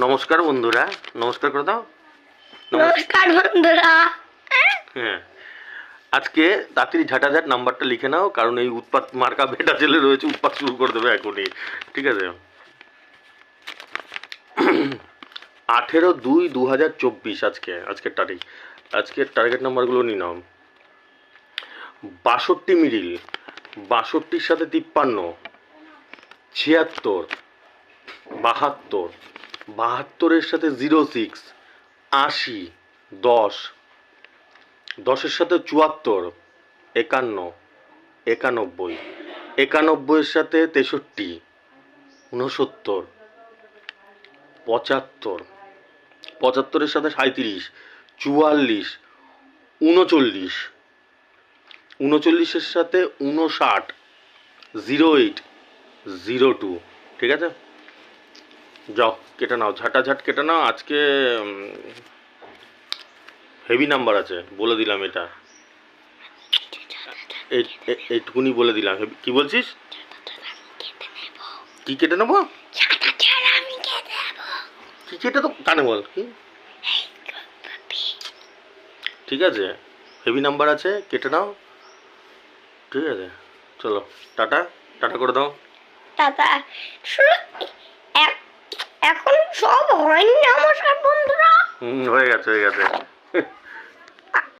নমস্কার বন্ধুরা, নমস্কার করে দাও। নমস্কার বন্ধুরা। হ্যাঁ, আজকে তাড়াতাড়ি ঝাঁটাঝাট নাম্বারটা লিখে নাও, কারণ এই উৎপাত মার্কা বেটা ছেলে রয়েছে, উৎপাত শুরু করে দেবে এখনই। ঠিক আছে? 18/2/2024 আজকের তারিখ। আজকের টার্গেট নাম্বারগুলো নিয়ে নাও। 62 মিডিল, 62-র সাথে 53, 76, 72, 72-এর সাথে 06, 80, 10, 10-এর সাথে 74, 51, 91, 91-এর সাথে 63, 69, 75, 75-এর সাথে 37, 44, 39, 39-এর সাথে 59, 08, 02। ঠিক আছে, যাও কেটে নাও, ঝাঁটাঝাট কেটে নাও। আজকে হেভি নাম্বার আছে, বলে দিলাম। এটা এইটুকুনি বলে দিলাম। কি বলছিস? কি কেটে নেবো? কি কেটে তো কানে বল। কি? ঠিক আছে, হেভি নাম্বার আছে, কেটে নাও। ঠিক আছে, চলো টাটা, টাটা করে দাও। টাটা। এখন সব হয়নি নমস্কার বন্ধুরা। হয়ে গেছে, হয়ে গেছে।